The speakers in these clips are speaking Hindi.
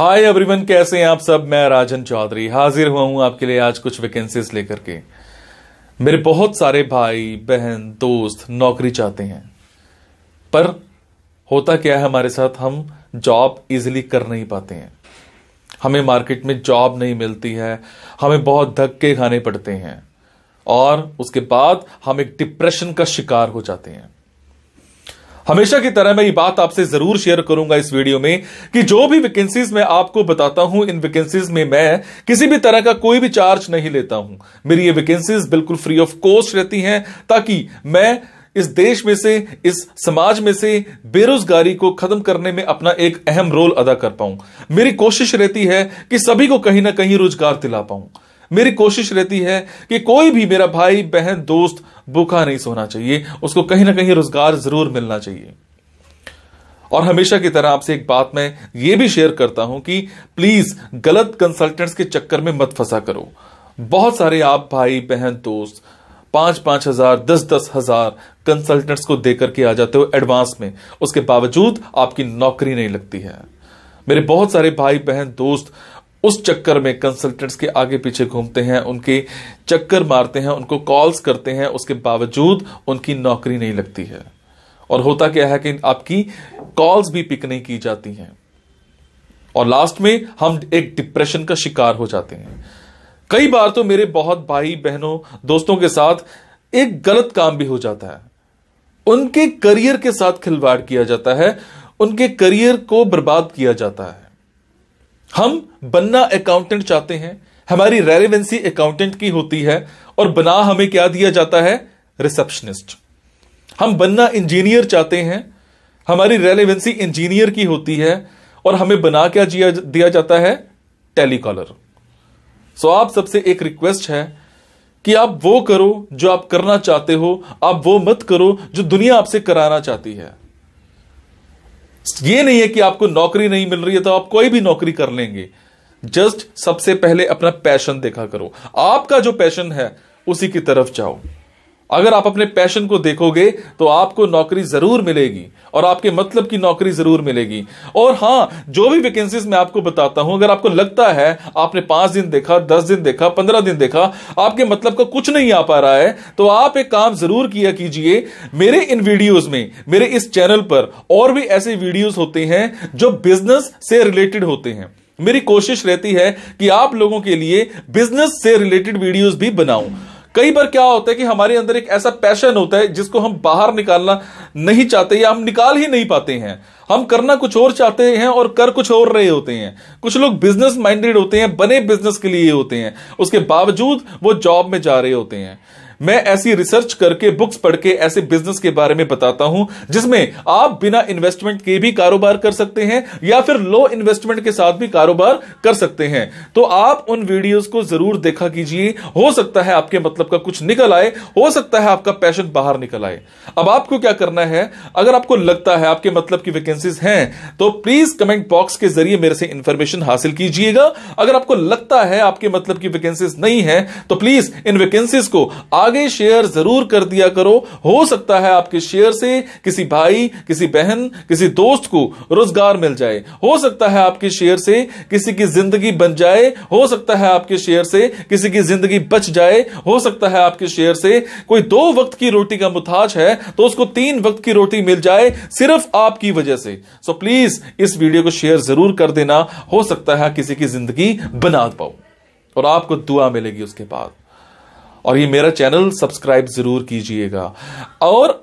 हाय एवरीवन, कैसे हैं आप सब। मैं राजन चौधरी हाजिर हुआ हूं आपके लिए आज कुछ वैकेंसीज लेकर के। मेरे बहुत सारे भाई बहन दोस्त नौकरी चाहते हैं, पर होता क्या है हमारे साथ, हम जॉब इजीली कर नहीं पाते हैं। हमें मार्केट में जॉब नहीं मिलती है, हमें बहुत धक्के खाने पड़ते हैं और उसके बाद हम एक डिप्रेशन का शिकार हो जाते हैं। हमेशा की तरह मैं ये बात आपसे जरूर शेयर करूंगा इस वीडियो में कि जो भी वैकेंसीज मैं आपको बताता हूं, इन वैकेंसीज में मैं किसी भी तरह का कोई भी चार्ज नहीं लेता हूं। मेरी ये वैकेंसीज बिल्कुल फ्री ऑफ कॉस्ट रहती हैं ताकि मैं इस देश में से, इस समाज में से बेरोजगारी को खत्म करने में अपना एक अहम रोल अदा कर पाऊं। मेरी कोशिश रहती है कि सभी को कहीं ना कहीं रोजगार दिला पाऊं। मेरी कोशिश रहती है कि कोई भी मेरा भाई बहन दोस्त भूखा नहीं सोना चाहिए, उसको कहीं ना कहीं रोजगार जरूर मिलना चाहिए। और हमेशा की तरह आपसे एक बात मैं ये भी शेयर करता हूं कि प्लीज गलत कंसल्टेंट्स के चक्कर में मत फंसा करो। बहुत सारे आप भाई बहन दोस्त 5-5 हजार 10-10 हजार कंसल्टेंट्स को देकर के आ जाते हो एडवांस में, उसके बावजूद आपकी नौकरी नहीं लगती है। मेरे बहुत सारे भाई बहन दोस्त उस चक्कर में कंसल्टेंट्स के आगे पीछे घूमते हैं, उनके चक्कर मारते हैं, उनको कॉल्स करते हैं, उसके बावजूद उनकी नौकरी नहीं लगती है। और होता क्या है कि आपकी कॉल्स भी पिक नहीं की जाती हैं और लास्ट में हम एक डिप्रेशन का शिकार हो जाते हैं। कई बार तो मेरे बहुत भाई बहनों दोस्तों के साथ एक गलत काम भी हो जाता है, उनके करियर के साथ खिलवाड़ किया जाता है, उनके करियर को बर्बाद किया जाता है। हम बनना अकाउंटेंट चाहते हैं, हमारी रेलेवेंसी अकाउंटेंट की होती है और बना हमें क्या दिया जाता है, रिसेप्शनिस्ट। हम बनना इंजीनियर चाहते हैं, हमारी रेलेवेंसी इंजीनियर की होती है और हमें बना क्या दिया जाता है, टेलीकॉलर। सो आप सबसे एक रिक्वेस्ट है कि आप वो करो जो आप करना चाहते हो, आप वो मत करो जो दुनिया आपसे कराना चाहती है। ये नहीं है कि आपको नौकरी नहीं मिल रही है तो आप कोई भी नौकरी कर लेंगे। जस्ट सबसे पहले अपना पैशन देखा करो, आपका जो पैशन है उसी की तरफ जाओ। अगर आप अपने पैशन को देखोगे तो आपको नौकरी जरूर मिलेगी और आपके मतलब की नौकरी जरूर मिलेगी। और हां, जो भी वैकेंसीज मैं आपको बताता हूं, अगर आपको लगता है आपने 5 दिन देखा, 10 दिन देखा, 15 दिन देखा, आपके मतलब का कुछ नहीं आ पा रहा है, तो आप एक काम जरूर किया कीजिए। मेरे इन वीडियोस में, मेरे इस चैनल पर और भी ऐसे वीडियोस होते हैं जो बिजनेस से रिलेटेड होते हैं। मेरी कोशिश रहती है कि आप लोगों के लिए बिजनेस से रिलेटेड वीडियोस भी बनाऊं। कई बार क्या होता है कि हमारे अंदर एक ऐसा पैशन होता है जिसको हम बाहर निकालना नहीं चाहते या हम निकाल ही नहीं पाते हैं। हम करना कुछ और चाहते हैं और कर कुछ और रहे होते हैं। कुछ लोग बिजनेस माइंडेड होते हैं, बने बिजनेस के लिए होते हैं, उसके बावजूद वो जॉब में जा रहे होते हैं। मैं ऐसी रिसर्च करके, बुक्स पढ़ के ऐसे बिजनेस के बारे में बताता हूं जिसमें आप बिना इन्वेस्टमेंट के भी कारोबार कर सकते हैं या फिर लो इन्वेस्टमेंट के साथ भी कारोबार कर सकते हैं। तो आप उन वीडियोस को जरूर देखा कीजिए, हो सकता है आपके मतलब का कुछ निकल आए, हो सकता है आपका पैशन बाहर निकल आए। अब आपको क्या करना है, अगर आपको लगता है आपके मतलब की वैकेंसीज हैं तो प्लीज कमेंट बॉक्स के जरिए मेरे से इंफॉर्मेशन हासिल कीजिएगा। अगर आपको लगता है आपके मतलब की वैकेंसीज नहीं है तो प्लीज इन वैकेंसीज को आगे शेयर जरूर कर दिया करो। हो सकता है आपके शेयर से किसी भाई, किसी बहन, किसी दोस्त को रोजगार मिल जाए। हो सकता है आपके शेयर से किसी की जिंदगी बन जाए। हो सकता है आपके शेयर से किसी की जिंदगी बच जाए। हो सकता है आपके शेयर से कोई 2 वक्त की रोटी का मुताज है तो उसको 3 वक्त की रोटी मिल जाए, सिर्फ आपकी वजह से। सो प्लीज इस वीडियो को शेयर जरूर कर देना। हो सकता है किसी की जिंदगी बना पाओ और आपको दुआ मिलेगी उसके बाद। और ये मेरा चैनल सब्सक्राइब जरूर कीजिएगा। और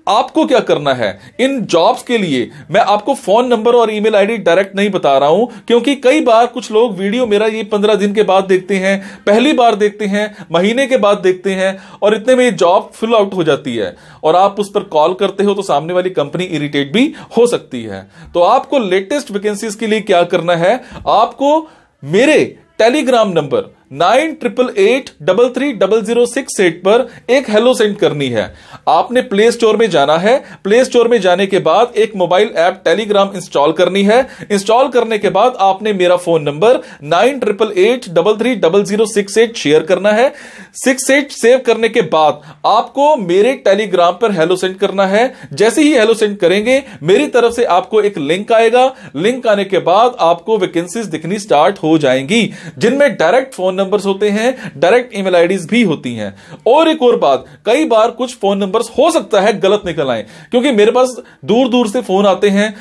आपको क्या करना है, इन जॉब्स के लिए मैं आपको फोन नंबर और ईमेल आईडी डायरेक्ट नहीं बता रहा हूं, क्योंकि कई बार कुछ लोग वीडियो मेरा ये 15 दिन के बाद देखते हैं, पहली बार देखते हैं, महीने के बाद देखते हैं और इतने में ये जॉब फिल आउट हो जाती है और आप उस पर कॉल करते हो तो सामने वाली कंपनी इरिटेट भी हो सकती है। तो आपको लेटेस्ट वैकेंसीज के लिए क्या करना है, आपको मेरे टेलीग्राम नंबर 9888330068 पर एक हेलो सेंड करनी है। आपने प्ले स्टोर में जाना है। प्ले स्टोर में जाने के बाद एक मोबाइल ऐप टेलीग्राम इंस्टॉल करनी है। इंस्टॉल करने के बाद आपने मेरा फोन नंबर 9888330068 शेयर करना है। 68 सेव करने के बाद आपको मेरे टेलीग्राम पर हेलो सेंड करना है। जैसे ही हेलो सेंड करेंगे मेरी तरफ से आपको एक लिंक आएगा। लिंक आने के बाद आपको वैकेंसीज दिखनी स्टार्ट हो जाएंगी, जिनमें डायरेक्ट फोन नंबर्स होते हैं, डायरेक्ट ईमेल आईडीज भी होती हैं। और एक और बात, कई बार कुछ फोन नंबर्स हो सकता है गलत निकल आए, क्योंकि मेरे पास दूर दूर से फोन आते हैं,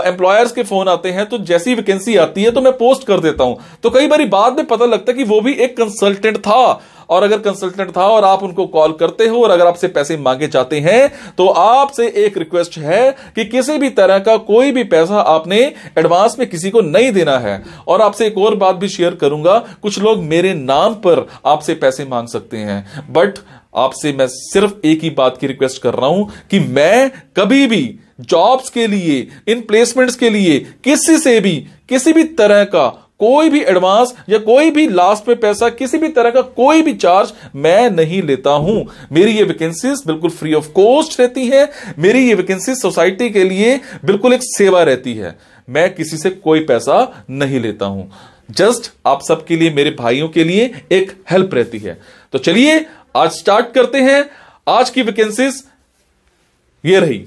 एम्प्लॉयर्स के फोन आते हैं। तो जैसी वैकेंसी आती है तो मैं पोस्ट कर देता हूं, तो कई बार बाद में पता लगता है कि वो भी एक कंसल्टेंट था। और अगर कंसल्टेंट था और आप उनको कॉल करते हो और अगर आपसे पैसे मांगे जाते हैं, तो आपसे एक रिक्वेस्ट है कि किसी भी तरह का कोई भी पैसा आपने एडवांस में किसी को नहीं देना है। और आपसे एक और बात भी शेयर करूंगा, कुछ लोग मेरे नाम पर आपसे पैसे मांग सकते हैं, बट आपसे मैं सिर्फ एक ही बात की रिक्वेस्ट कर रहा हूं कि मैं कभी भी जॉब्स के लिए, इन प्लेसमेंट्स के लिए किसी से भी किसी भी तरह का कोई भी एडवांस या कोई भी लास्ट में पैसा, किसी भी तरह का कोई भी चार्ज मैं नहीं लेता हूं। मेरी ये वैकेंसीज बिल्कुल फ्री ऑफ कॉस्ट रहती है। मेरी ये वैकेंसी सोसाइटी के लिए बिल्कुल एक सेवा रहती है। मैं किसी से कोई पैसा नहीं लेता हूं, जस्ट आप सबके लिए, मेरे भाइयों के लिए एक हेल्प रहती है। तो चलिए आज स्टार्ट करते हैं। आज की वैकेंसीज ये रही।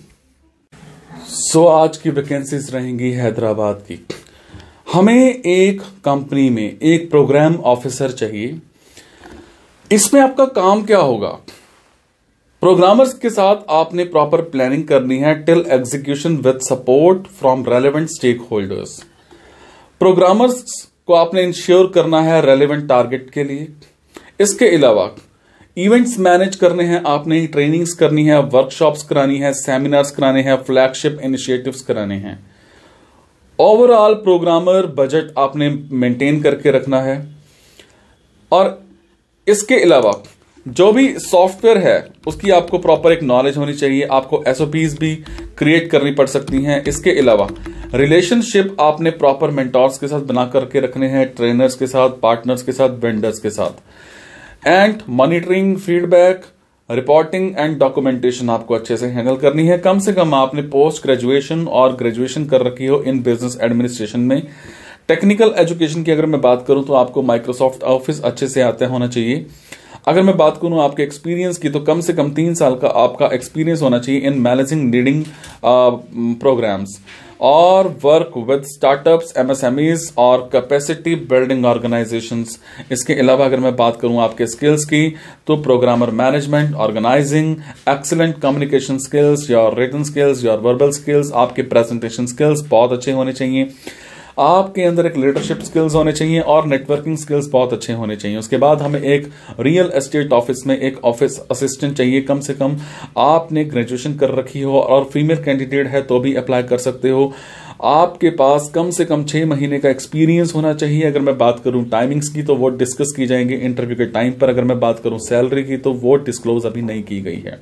आज की वैकेंसीज रहेंगी हैदराबाद की। हमें एक कंपनी में एक प्रोग्राम ऑफिसर चाहिए। इसमें आपका काम क्या होगा? प्रोग्रामर्स के साथ आपने प्रॉपर प्लानिंग करनी है till execution with support from relevant stakeholders. Programmers को आपने इंश्योर करना है रेलेवेंट टारगेट के लिए। इसके अलावा इवेंट्स मैनेज करने हैं आपने, ट्रेनिंग्स करनी है, वर्कशॉप्स करानी है, सेमिनार्स कराने हैं, फ्लैगशिप इनिशिएटिव्स कराने हैं। ओवरऑल प्रोग्रामर बजट आपने मेंटेन करके रखना है। और इसके अलावा जो भी सॉफ्टवेयर है उसकी आपको प्रॉपर एक नॉलेज होनी चाहिए। आपको एसओपीज भी क्रिएट करनी पड़ सकती हैं। इसके अलावा रिलेशनशिप आपने प्रॉपर मेंटोर्स के साथ बना करके रखने हैं, ट्रेनर्स के साथ, पार्टनर्स के साथ, वेंडर्स के साथ। And monitoring, feedback, reporting and documentation आपको अच्छे से हैंडल करनी है। कम से कम आपने पोस्ट ग्रेजुएशन और ग्रेजुएशन कर रखी हो इन बिजनेस एडमिनिस्ट्रेशन में। टेक्निकल एजुकेशन की अगर मैं बात करूं तो आपको माइक्रोसॉफ्ट ऑफिस अच्छे से आता होना चाहिए। अगर मैं बात करूं आपके एक्सपीरियंस की तो कम से कम 3 साल का आपका एक्सपीरियंस होना चाहिए इन मैनेजिंग लीडिंग प्रोग्राम्स और वर्क विद स्टार्टअप्स, एमएसएमईज और कैपेसिटी बिल्डिंग ऑर्गेनाइजेशंस। इसके अलावा अगर मैं बात करूं आपके स्किल्स की तो programmer management, organising, excellent communication skills, your written skills, your verbal skills, आपके प्रेजेंटेशन स्किल्स बहुत अच्छे होने चाहिए। आपके अंदर एक लीडरशिप स्किल्स होने चाहिए और नेटवर्किंग स्किल्स बहुत अच्छे होने चाहिए। उसके बाद हमें एक रियल एस्टेट ऑफिस में एक ऑफिस असिस्टेंट चाहिए। कम से कम आपने ग्रेजुएशन कर रखी हो और फीमेल कैंडिडेट है तो भी अप्लाई कर सकते हो। आपके पास कम से कम 6 महीने का एक्सपीरियंस होना चाहिए। अगर मैं बात करूं टाइमिंग्स की तो वो डिस्कस की जाएंगे इंटरव्यू के टाइम पर। अगर मैं बात करूं सैलरी की तो वो डिस्क्लोज अभी नहीं की गई है।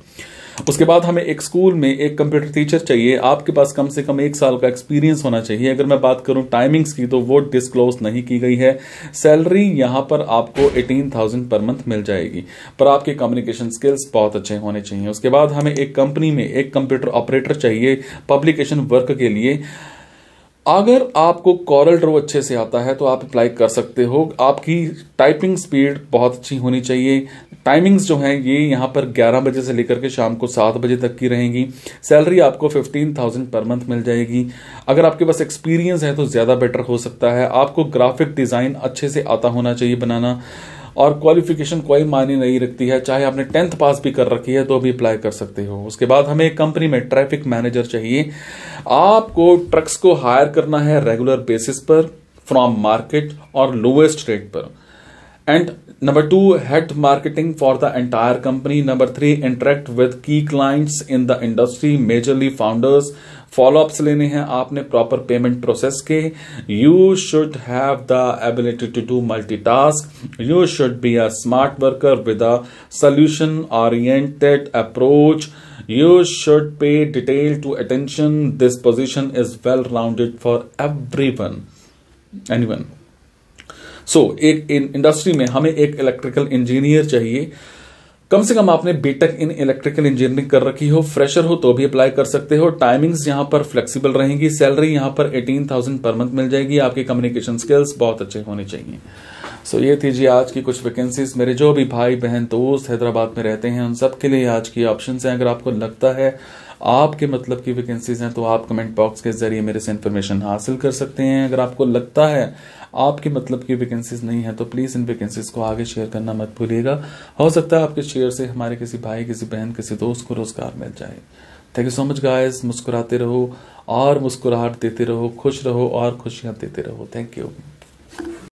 उसके बाद हमें एक स्कूल में एक कंप्यूटर टीचर चाहिए। आपके पास कम से कम 1 साल का एक्सपीरियंस होना चाहिए। अगर मैं बात करूं टाइमिंग्स की तो वो डिस्क्लोज नहीं की गई है। सैलरी यहां पर आपको 18,000 पर मंथ मिल जाएगी, पर आपके कम्युनिकेशन स्किल्स बहुत अच्छे होने चाहिए। उसके बाद हमें एक कंपनी में एक कंप्यूटर ऑपरेटर चाहिए पब्लिकेशन वर्क के लिए। अगर आपको कॉरल ड्रॉ अच्छे से आता है तो आप अप्लाई कर सकते हो। आपकी टाइपिंग स्पीड बहुत अच्छी होनी चाहिए। टाइमिंग्स जो हैं ये यहाँ पर 11 बजे से लेकर के शाम को 7 बजे तक की रहेंगी। सैलरी आपको 15,000 पर मंथ मिल जाएगी। अगर आपके पास एक्सपीरियंस है तो ज्यादा बेटर हो सकता है। आपको ग्राफिक डिजाइन अच्छे से आता होना चाहिए बनाना, और क्वालिफिकेशन कोई मायने नहीं रखती है, चाहे आपने 10th पास भी कर रखी है तो भी अप्लाई कर सकते हो। उसके बाद हमें एक कंपनी में ट्रैफिक मैनेजर चाहिए। आपको ट्रक्स को हायर करना है रेगुलर बेसिस पर फ्रॉम मार्केट और लोएस्ट रेट पर। And number 2, head marketing for the entire company. Number 3, interact with key clients in the industry, majorly founders. Followups लेने हैं आपने प्रॉपर पेमेंट प्रोसेस के। You should have the ability to do multitask. You should be a smart worker with a solution oriented approach. You should pay detailed to attention. This position is well rounded for everyone, anyone. एक इंडस्ट्री में हमें एक इलेक्ट्रिकल इंजीनियर चाहिए, कम से कम आपने बीटेक इन इलेक्ट्रिकल इंजीनियरिंग कर रखी हो, फ्रेशर हो तो भी अप्लाई कर सकते हो। टाइमिंग्स यहां पर फ्लेक्सिबल रहेंगी, सैलरी यहां पर 18,000 पर मंथ मिल जाएगी। आपकी कम्युनिकेशन स्किल्स बहुत अच्छे होने चाहिए। ये थी जी आज की कुछ वैकेंसीज। मेरे जो भी भाई बहन दोस्त हैदराबाद में रहते हैं उन सब के लिए आज की ऑप्शंस हैं। अगर आपको लगता है आपके मतलब की वैकेंसीज हैं तो आप कमेंट बॉक्स के जरिए मेरे से इन्फॉर्मेशन हासिल कर सकते हैं। अगर आपको लगता है आपके मतलब की वैकेंसीज नहीं है तो प्लीज इन वैकेंसीज को आगे शेयर करना मत भूलिएगा। हो सकता है आपके शेयर से हमारे किसी भाई, किसी बहन, किसी दोस्त को रोजगार मिल जाए। Thank you so much guys. मुस्कुराते रहो और मुस्कुराहट देते रहो, खुश रहो और खुशियां देते रहो। Thank you.